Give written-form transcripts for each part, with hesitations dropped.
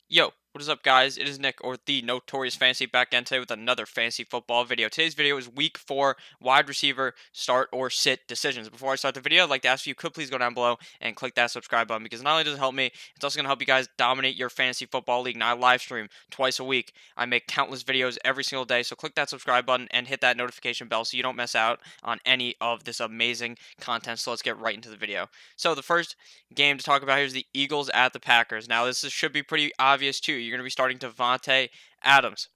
Yo, what is up, guys? It is Nick, or the Notorious Fantasy, back again today with another fantasy football video. Today's video is week 4 wide receiver start or sit decisions. Before I start the video, I'd like to ask you could please go down below and click that subscribe button, because not only does it help me, it's also going to help you guys dominate your fantasy football league. Now, I live stream twice a week. I make countless videos every single day, so click that subscribe button and hit that notification bell so you don't miss out on any of this amazing content. So let's get right into the video. So the first game to talk about here is the Eagles at the Packers. Now, should be pretty obvious, too. You're going to be starting Davante Adams.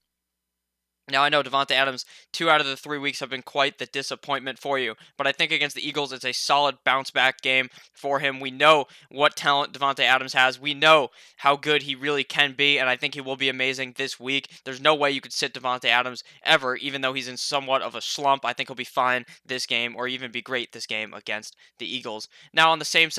Now, I know Davante Adams, 2 out of the 3 weeks have been quite the disappointment for you, but I think against the Eagles, it's a solid bounce-back game for him. We know what talent Davante Adams has. We know how good he really can be, and I think he will be amazing this week. There's no way you could sit Davante Adams ever, even though he's in somewhat of a slump. I think he'll be fine this game, or even be great this game against the Eagles. Now, on the same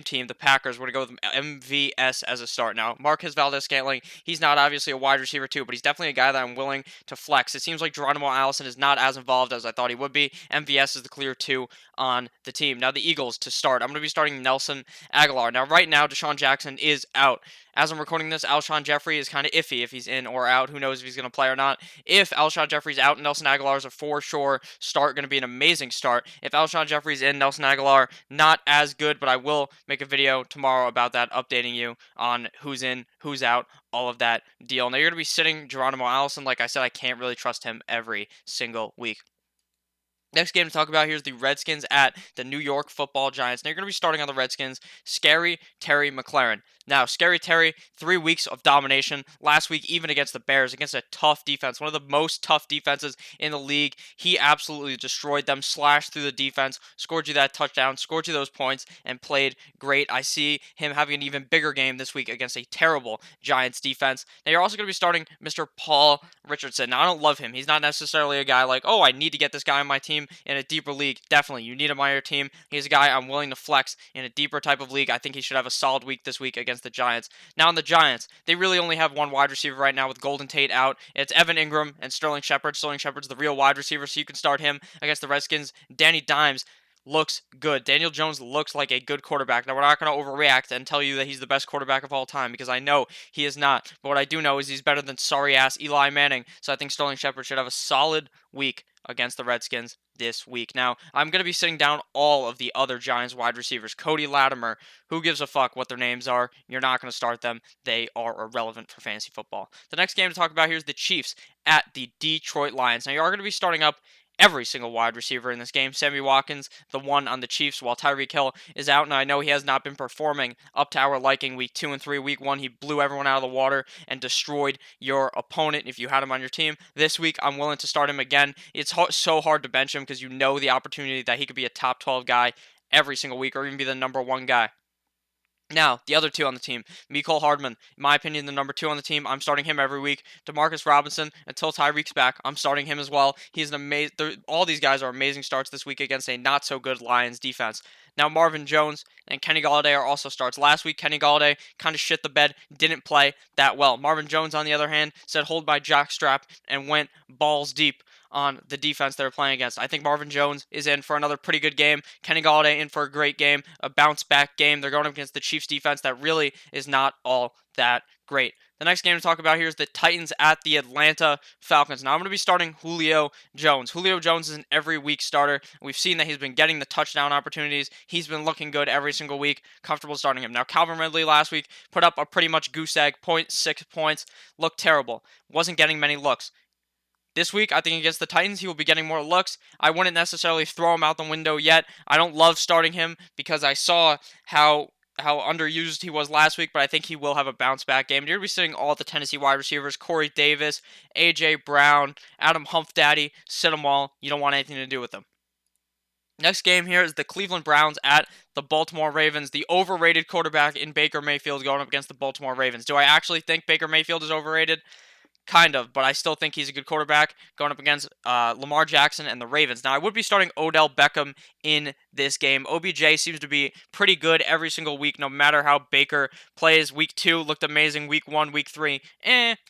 team, the Packers, we're going to go with MVS as a start. Now, Marquez Valdez-Scantling, he's not obviously a wide receiver too, but he's definitely a guy that I'm willing to flex. It seems like Geronimo Allison is not as involved as I thought he would be. MVS is the clear 2 on the team. Now, the Eagles to start. I'm going to be starting Nelson Aguilar. Now, right now, Deshaun Jackson is out. As I'm recording this, Alshon Jeffrey is kind of iffy if he's in or out. Who knows if he's going to play or not. If Alshon Jeffrey's out, Nelson Aguilar is a for sure start. Going to be an amazing start. If Alshon Jeffrey's in, Nelson Aguilar, not as good, but I will make a video tomorrow about that, updating you on who's in, who's out, all of that deal. Now, you're going to be sitting Geronimo Allison. Like I said, I can't really trust him every single week. Next game to talk about here is the Redskins at the New York Football Giants. Now, you're going to be starting on the Redskins, Scary Terry McLaurin. Now, Scary Terry, 3 weeks of domination. Last week, even against the Bears, against a tough defense, one of the most tough defenses in the league. He absolutely destroyed them, slashed through the defense, scored you that touchdown, scored you those points, and played great. I see him having an even bigger game this week against a terrible Giants defense. Now, you're also going to be starting Mr. Paul Richardson. Now, I don't love him. He's not necessarily a guy like, oh, I need to get this guy on my team in a deeper league. Definitely, you need him on your team. He's a guy I'm willing to flex in a deeper type of league. I think he should have a solid week this week against the Giants. Now, on the Giants, they really only have one wide receiver right now with Golden Tate out. It's Evan Ingram and Sterling Shepard. Sterling Shepard's the real wide receiver, so you can start him against the Redskins. Danny Dimes looks good. Daniel Jones looks like a good quarterback. Now, we're not going to overreact and tell you that he's the best quarterback of all time, because I know he is not. But what I do know is he's better than sorry-ass Eli Manning. So I think Sterling Shepard should have a solid week against the Redskins this week. Now, I'm going to be sitting down all of the other Giants wide receivers. Cody Latimer, who gives a fuck what their names are? You're not going to start them. They are irrelevant for fantasy football. The next game to talk about here is the Chiefs at the Detroit Lions. Now, you are going to be starting up every single wide receiver in this game. Sammy Watkins, the one on the Chiefs, while Tyreek Hill is out. And I know he has not been performing up to our liking week 2 and 3. Week 1, he blew everyone out of the water and destroyed your opponent if you had him on your team. This week, I'm willing to start him again. It's so hard to bench him because you know the opportunity that he could be a top 12 guy every single week, or even be the number 1 guy. Now, the other 2 on the team, Mecole Hardman, in my opinion, the number 2 on the team. I'm starting him every week. Demarcus Robinson, until Tyreek's back, I'm starting him as well. He's an amazing. All these guys are amazing starts this week against a not so good Lions defense. Now, Marvin Jones and Kenny Golladay are also starts. Last week, Kenny Golladay kind of shit the bed, didn't play that well. Marvin Jones, on the other hand, said hold my jockstrap and went balls deep on the defense they're playing against. I think Marvin Jones is in for another pretty good game. Kenny Golladay in for a great game, a bounce back game. They're going up against the Chiefs defense that really is not all that great. The next game to talk about here is the Titans at the Atlanta Falcons. Now, I'm going to be starting Julio Jones. Julio Jones is an every week starter. We've seen that he's been getting the touchdown opportunities. He's been looking good every single week. Comfortable starting him. Now, Calvin Ridley last week put up a pretty much goose egg, 0.6 points. Looked terrible. Wasn't getting many looks. This week, I think against the Titans, he will be getting more looks. I wouldn't necessarily throw him out the window yet. I don't love starting him because I saw how underused he was last week, but I think he will have a bounce back game. You're going to be sitting all the Tennessee wide receivers, Corey Davis, A.J. Brown, Adam Humphdaddy, sit them all. You don't want anything to do with them. Next game here is the Cleveland Browns at the Baltimore Ravens. The overrated quarterback in Baker Mayfield going up against the Baltimore Ravens. Do I actually think Baker Mayfield is overrated? kind of, but I still think he's a good quarterback going up against Lamar Jackson and the Ravens. Now, I would be starting Odell Beckham in this game. OBJ seems to be pretty good every single week, no matter how Baker plays. Week 2 looked amazing. Week 1, Week 3,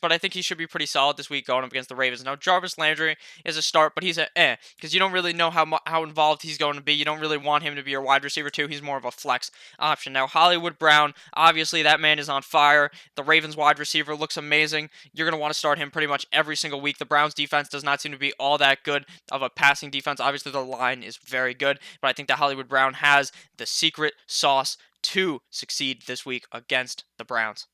but I think he should be pretty solid this week going up against the Ravens. Now, Jarvis Landry is a start, but he's a because you don't really know how involved he's going to be. You don't really want him to be your wide receiver too. He's more of a flex option. Now, Hollywood Brown, obviously that man is on fire. The Ravens wide receiver looks amazing. You're going to want to start him pretty much every single week. The Browns defense does not seem to be all that good of a passing defense. Obviously, the line is very good, but I think that Hollywood Brown has the secret sauce to succeed this week against the Browns.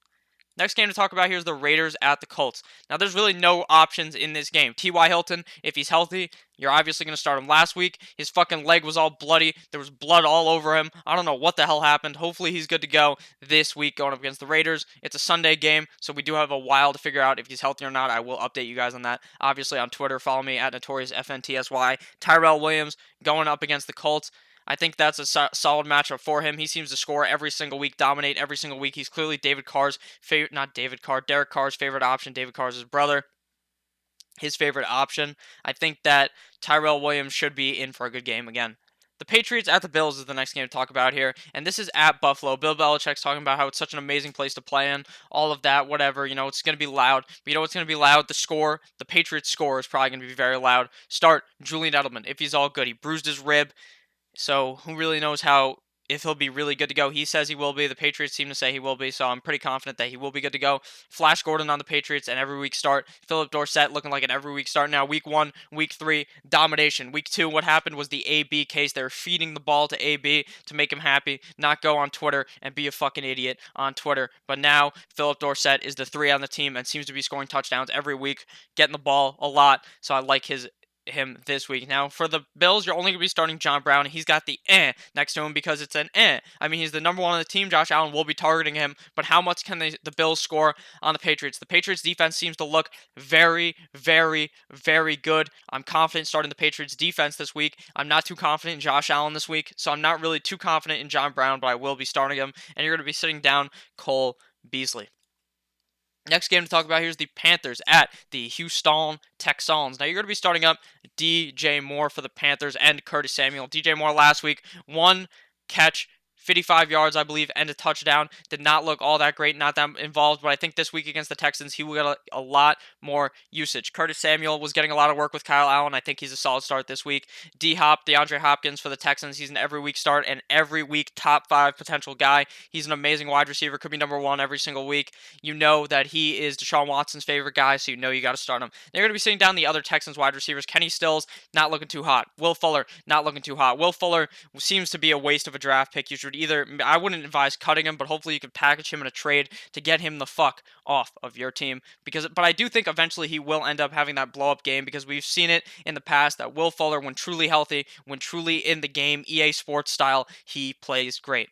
Next game to talk about here is the Raiders at the Colts. Now, there's really no options in this game. T.Y. Hilton, if he's healthy, you're obviously going to start him. Last week, his fucking leg was all bloody. There was blood all over him. I don't know what the hell happened. Hopefully, he's good to go this week going up against the Raiders. It's a Sunday game, so we do have a while to figure out if he's healthy or not. I will update you guys on that. Obviously, on Twitter, follow me at NotoriousFNTSY. Tyrell Williams going up against the Colts. I think that's a solid matchup for him. He seems to score every single week, dominate every single week. He's clearly Derek Carr's favorite option. David Carr's his brother. His favorite option. I think that Tyrell Williams should be in for a good game again. The Patriots at the Bills is the next game to talk about here, and this is at Buffalo. Bill Belichick's talking about how it's such an amazing place to play in, all of that, whatever. It's going to be loud. But you know what's going to be loud? The score. The Patriots score is probably going to be very loud. Start Julian Edelman if he's all good. He bruised his rib. So who really knows if he'll be really good to go. He says he will be. The Patriots seem to say he will be, so I'm pretty confident that he will be good to go. Flash Gordon on the Patriots, and every week start. Philip Dorsett looking like an every week start now. Week 1, Week 3, domination. Week 2, what happened was the AB case. They were feeding the ball to AB to make him happy, not go on Twitter and be a fucking idiot on Twitter. But now, Philip Dorsett is the 3 on the team and seems to be scoring touchdowns every week, getting the ball a lot, so I like him this week. Now, for the Bills, you're only going to be starting John Brown. He's got the next to him because it's an I mean, he's the number 1 on the team. Josh Allen will be targeting him, but how much can the Bills score on the Patriots? The Patriots defense seems to look very, very, very good. I'm confident starting the Patriots defense this week. I'm not too confident in Josh Allen this week, so I'm not really too confident in John Brown, but I will be starting him, and you're going to be sitting down Cole Beasley. Next game to talk about here is the Panthers at the Houston Texans. Now, you're going to be starting up DJ Moore for the Panthers and Curtis Samuel. DJ Moore last week, 1 catch, 55 yards, I believe, and a touchdown. Did not look all that great, not that involved, but I think this week against the Texans, he will get a lot more usage. Curtis Samuel was getting a lot of work with Kyle Allen. I think he's a solid start this week. D-Hop, DeAndre Hopkins for the Texans. He's an every week start and every week top 5 potential guy. He's an amazing wide receiver. Could be number 1 every single week. You know that he is Deshaun Watson's favorite guy, so you know you got to start him. They're going to be sitting down the other Texans wide receivers. Kenny Stills, not looking too hot. Will Fuller, not looking too hot. Will Fuller seems to be a waste of a draft pick. You should I wouldn't advise cutting him, but hopefully you could package him in a trade to get him the fuck off of your team. But I do think eventually he will end up having that blow-up game because we've seen it in the past that Will Fuller, when truly healthy, when truly in the game, EA Sports style, he plays great.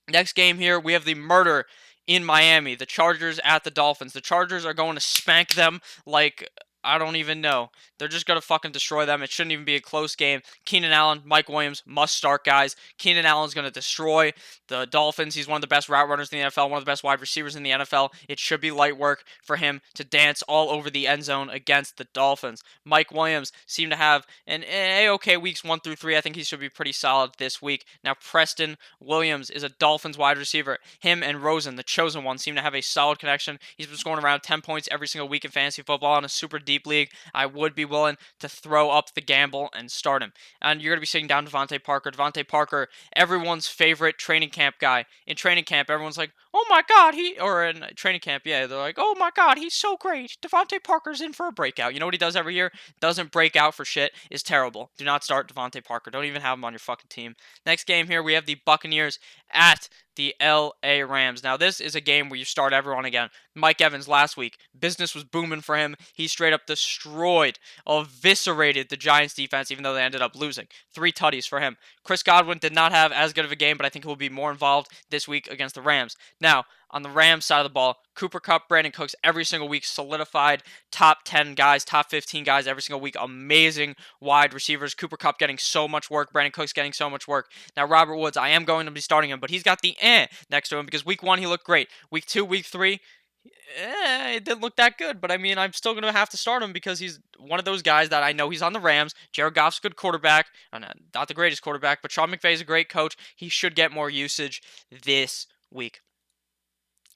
Next game here, we have the murder in Miami. The Chargers at the Dolphins. The Chargers are going to spank them like I don't even know. They're just going to fucking destroy them. It shouldn't even be a close game. Keenan Allen, Mike Williams, must start, guys. Keenan Allen's going to destroy the Dolphins. He's one of the best route runners in the NFL, one of the best wide receivers in the NFL. It should be light work for him to dance all over the end zone against the Dolphins. Mike Williams seemed to have an A-okay weeks 1 through 3. I think he should be pretty solid this week. Now, Preston Williams is a Dolphins wide receiver. Him and Rosen, the chosen one, seem to have a solid connection. He's been scoring around 10 points every single week in fantasy football in a super deep league. I would be willing to throw up the gamble and start him. And you're going to be sitting down Devontae Parker. Devontae Parker, everyone's favorite training camp guy. In training camp, everyone's like, oh my God, in training camp, yeah, they're like, oh my God, he's so great. Devontae Parker's in for a breakout. You know what he does every year? Doesn't break out for shit. Is terrible. Do not start Devontae Parker. Don't even have him on your fucking team. Next game here, we have the Buccaneers at the LA Rams. Now, this is a game where you start everyone again. Mike Evans last week, business was booming for him. He straight up destroyed, eviscerated the Giants defense, even though they ended up losing. 3 tutties for him. Chris Godwin did not have as good of a game, but I think he will be more involved this week against the Rams. Now, on the Rams side of the ball, Cooper Kupp, Brandon Cooks, every single week solidified top 10 guys, top 15 guys every single week. Amazing wide receivers. Cooper Kupp getting so much work. Brandon Cooks getting so much work. Now, Robert Woods, I am going to be starting him, but he's got the next to him because week 1 he looked great. Week 2, week 3, It didn't look that good, but I mean, I'm still gonna have to start him because he's one of those guys that I know he's on the Rams. Jared Goff's a good quarterback, not the greatest quarterback, but Sean McVay's a great coach. He should get more usage this week.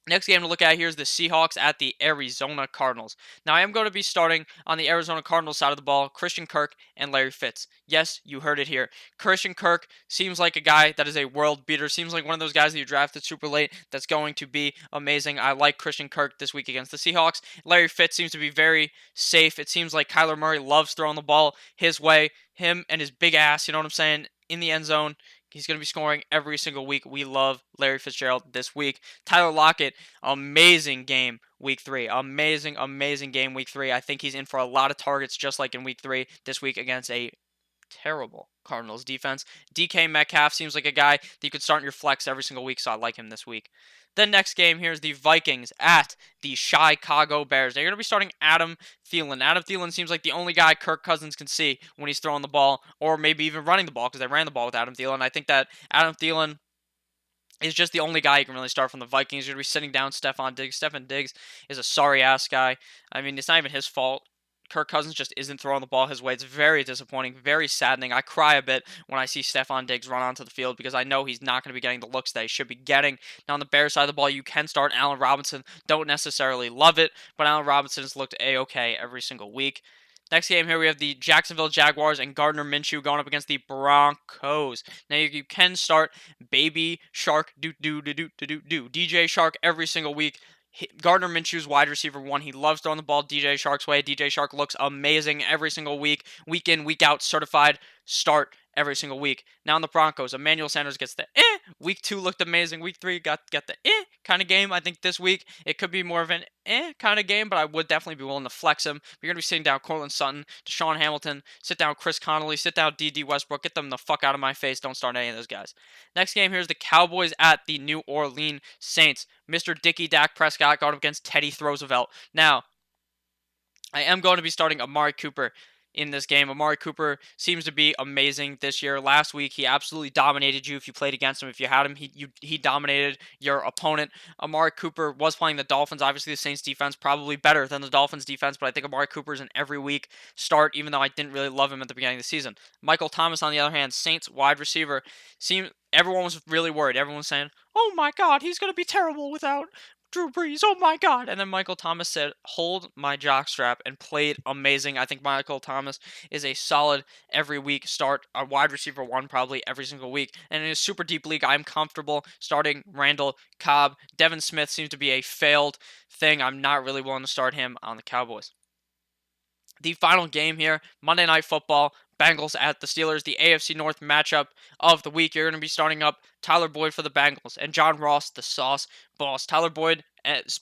Next game to look at here is the Seahawks at the Arizona Cardinals. Now, I am going to be starting on the Arizona Cardinals side of the ball, Christian Kirk and Larry Fitz. Yes, you heard it here. Christian Kirk seems like a guy that is a world beater. Seems like one of those guys that you drafted super late that's going to be amazing. I like Christian Kirk this week against the Seahawks. Larry Fitz seems to be very safe. It seems like Kyler Murray loves throwing the ball his way. Him and his big ass, you know what I'm saying, in the end zone. He's going to be scoring every single week. We love Larry Fitzgerald this week. Tyler Lockett, amazing game week 3. Amazing game week 3. I think he's in for a lot of targets just like in week 3 this week against a terrible Cardinals defense. DK Metcalf seems like a guy that you could start in your flex every single week, so I like him this week. The next game here is the Vikings at the Chicago Bears. They're going to be starting Adam Thielen. Adam Thielen seems like the only guy Kirk Cousins can see when he's throwing the ball, or maybe even running the ball, because they ran the ball with Adam Thielen. I think that Adam Thielen is just the only guy you can really start from the Vikings. You're going to be sitting down Stephon Diggs. Stephon Diggs is a sorry-ass guy. I mean, it's not even his fault. Kirk Cousins just isn't throwing the ball his way. It's very disappointing, very saddening. I cry a bit when I see Stephon Diggs run onto the field because I know he's not going to be getting the looks that he should be getting. Now, on the Bears side of the ball, you can start Allen Robinson. Don't necessarily love it, but Allen Robinson has looked A-okay every single week. Next game here, we have the Jacksonville Jaguars and Gardner Minshew going up against the Broncos. Now, you can start Baby Shark, DJ Shark every single week. Gardner Minshew's wide receiver 1. He loves throwing the ball DJ Shark's way. DJ Shark looks amazing every single week. Week in, week out, certified start every single week. Now in the Broncos, Emmanuel Sanders gets the Week 2 looked amazing. Week 3 got the kind of game. I think this week it could be more of an kind of game, but I would definitely be willing to flex him. You're going to be sitting down Cortland Sutton, Deshaun Hamilton, sit down Chris Connolly, sit down D.D. Westbrook. Get them the fuck out of my face. Don't start any of those guys. Next game here is the Cowboys at the New Orleans Saints. Mr. Dicky Dak Prescott going up against Teddy Roosevelt. Now, I am going to be starting Amari Cooper in this game. Amari Cooper seems to be amazing this year. Last week, he absolutely dominated you if you played against him. If you had him, he dominated your opponent. Amari Cooper was playing the Dolphins. Obviously, the Saints defense probably better than the Dolphins defense, but I think Amari Cooper is an every week start, even though I didn't really love him at the beginning of the season. Michael Thomas, on the other hand, Saints wide receiver, everyone was really worried. Everyone was saying, "Oh my God, he's going to be terrible without Drew Brees, oh my God." And then Michael Thomas said, "Hold my jockstrap," and played amazing. I think Michael Thomas is a solid every week start, a wide receiver 1 probably every single week. And in a super deep league, I'm comfortable starting Randall Cobb. Devin Smith seems to be a failed thing. I'm not really willing to start him on the Cowboys. The final game here, Monday Night Football, Bengals at the Steelers, the AFC North matchup of the week. You're going to be starting up Tyler Boyd for the Bengals and John Ross, the sauce boss. Tyler Boyd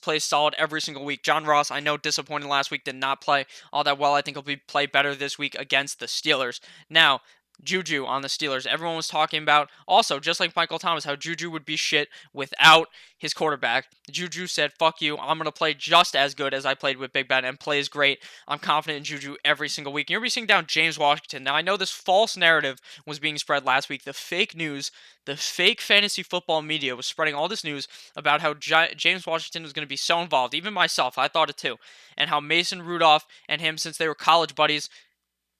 plays solid every single week. John Ross, I know, disappointed last week, did not play all that well. I think he'll play better this week against the Steelers. Now, Juju on the Steelers. Everyone was talking about, also, just like Michael Thomas, how Juju would be shit without his quarterback. Juju said, "Fuck you, I'm going to play just as good as I played with Big Ben," and plays great. I'm confident in Juju every single week. You're seeing down James Washington. Now, I know this false narrative was being spread last week. The fake news, the fake fantasy football media was spreading all this news about how James Washington was going to be so involved. Even myself, I thought it too. And how Mason Rudolph and him, since they were college buddies,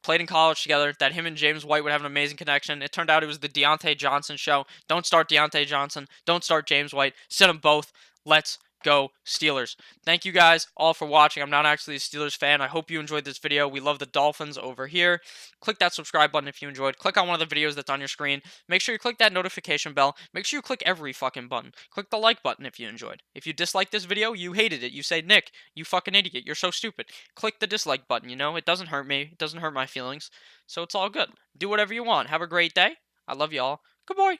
played in college together, that him and James White would have an amazing connection. It turned out it was the Deontay Johnson show. Don't start Deontay Johnson. Don't start James White. Sit them both. Let's go Steelers. Thank you guys all for watching. I'm not actually a Steelers fan. I hope you enjoyed this video. We love the Dolphins over here. Click that subscribe button if you enjoyed. Click on one of the videos that's on your screen. Make sure you click that notification bell. Make sure you click every fucking button. Click the like button if you enjoyed. If you disliked this video, you hated it. You say, "Nick, you fucking idiot. You're so stupid." Click the dislike button, you know? It doesn't hurt me. It doesn't hurt my feelings. So it's all good. Do whatever you want. Have a great day. I love y'all. Goodbye.